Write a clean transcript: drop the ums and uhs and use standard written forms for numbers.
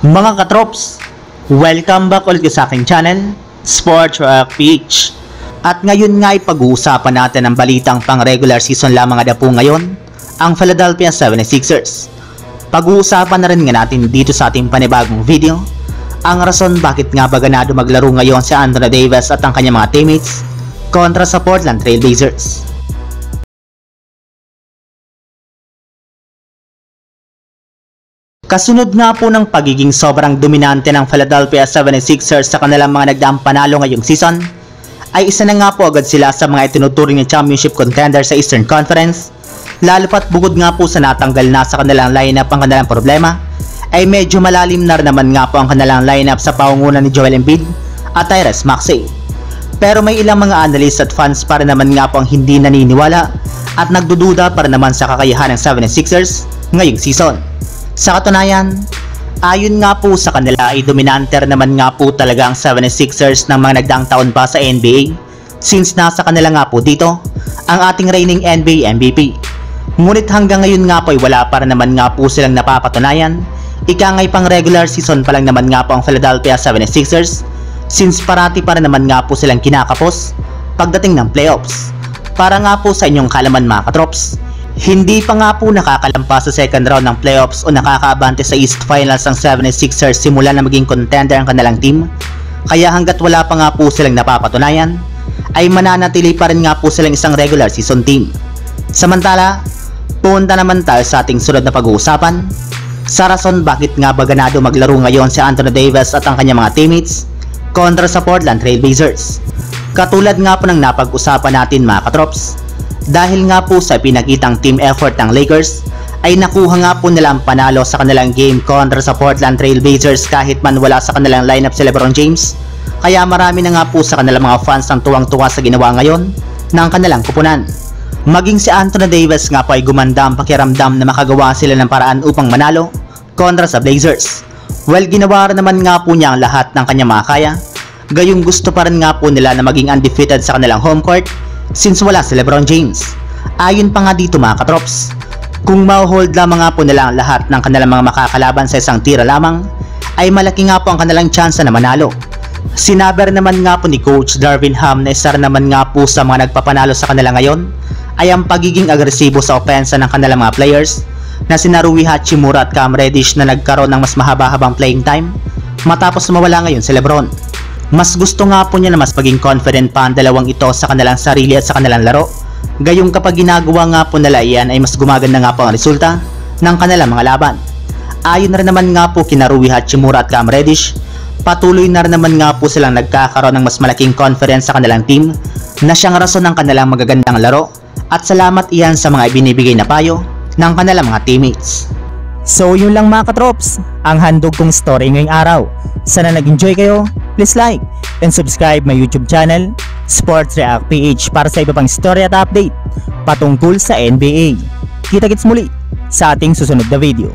Mga katrops, welcome back ulit sa aking channel, Sports Rock PH. At ngayon nga ay pag-uusapan natin ang balitang pang regular season lamang ada po ngayon, ang Philadelphia 76ers. Pag-uusapan na rin nga natin dito sa ating panibagong video, ang rason bakit nga ba ganado maglaro ngayon si Anthony Davis at ang kanyang mga teammates kontra sa Portland Trail Blazers. Kasunod nga po ng pagiging sobrang dominante ng Philadelphia 76ers sa kanilang mga nagdaang panalo ngayong season, ay isa na nga po agad sila sa mga itinuturing na championship contender sa Eastern Conference, lalo pat bukod nga po sa natanggal na sa kanilang lineup ang kanilang problema, ay medyo malalim na rin naman nga po ang kanilang lineup sa paungunan ni Joel Embiid at Tyrese Maxey. Pero may ilang mga analysts at fans pa rin naman nga po ang hindi naniniwala at nagdududa pa rin naman sa kakayahan ng 76ers ngayong season. Sa katunayan, ayon nga po sa kanila ay dominante naman nga po talaga ang 76ers ng mga nagdaang taon pa sa NBA, since nasa kanila nga po dito ang ating reigning NBA MVP. Ngunit hanggang ngayon nga po ay wala pa rin naman nga po silang napapatunayan, ika nga'y pang regular season pa lang naman nga po ang Philadelphia 76ers, since parati pa rin naman nga po silang kinakapos pagdating ng playoffs. Para nga po sa inyong kalaman mga katrops, hindi pa nga po nakakalampas sa second round ng playoffs o nakakaabante sa East Finals ang 76ers simula na maging contender ang kanilang team. Kaya hanggat wala pa nga po silang napapatunayan, ay mananatili pa rin nga po silang isang regular season team. Samantala, punta naman tayo sa ating sunod na pag-uusapan, sa rason bakit nga ba ganado maglaro ngayon si Anthony Davis at ang kanyang mga teammates kontra sa Portland Trail Blazers. Katulad nga po ng napag-usapan natin mga katrops, dahil nga po sa pinakitang team effort ng Lakers, ay nakuha nga po nila ang panalo sa kanilang game kontra sa Portland Trail Blazers kahit man wala sa kanilang lineup si LeBron James. Kaya marami na nga po sa kanilang mga fans ang tuwang-tuwa sa ginawa ngayon ng kanilang kupunan. Maging si Anthony Davis nga po ay gumanda ang pakiramdam na makagawa sila ng paraan upang manalo kontra sa Blazers. Well, ginawa rin naman nga po niya ang lahat ng kanyang makakaya. Gayong gusto pa rin nga po nila na maging undefeated sa kanilang home court since wala si LeBron James. Ayon pa nga dito mga katrops, kung ma-hold lamang nga po nila ang lahat ng kanilang mga makakalaban sa isang tira lamang, ay malaki nga po ang kanilang tsansa na manalo. Sinabi rin naman nga po ni Coach Darvin Ham na isa rin naman nga po sa mga nagpapanalo sa kanila ngayon ay ang pagiging agresibo sa opensa ng kanilang mga players na sina Rui Hachimura at Cam Reddish na nagkaroon ng mas mahaba-habang playing time matapos mawala ngayon si LeBron. Mas gusto nga po niya na mas maging confident pa ang dalawang ito sa kanilang sarili at sa kanilang laro. Gayong kapag ginagawa nga po nila iyan ay mas gumaganda nga po ang resulta ng kanilang mga laban. Ayon na rin naman nga po kina Rui Hachimura at Cam Reddish, patuloy na rin naman nga po silang nagkakaroon ng mas malaking confidence sa kanilang team na siyang rason ng kanilang magagandang laro, at salamat iyan sa mga ibinibigay na payo ng kanilang mga teammates. So yun lang mga katrops, ang handog kong story ngayong araw. Sana nag-enjoy kayo, please like and subscribe my YouTube channel, Sports React PH, para sa iba pang story at update patungkol sa NBA. Kita-kits muli sa ating susunod na video.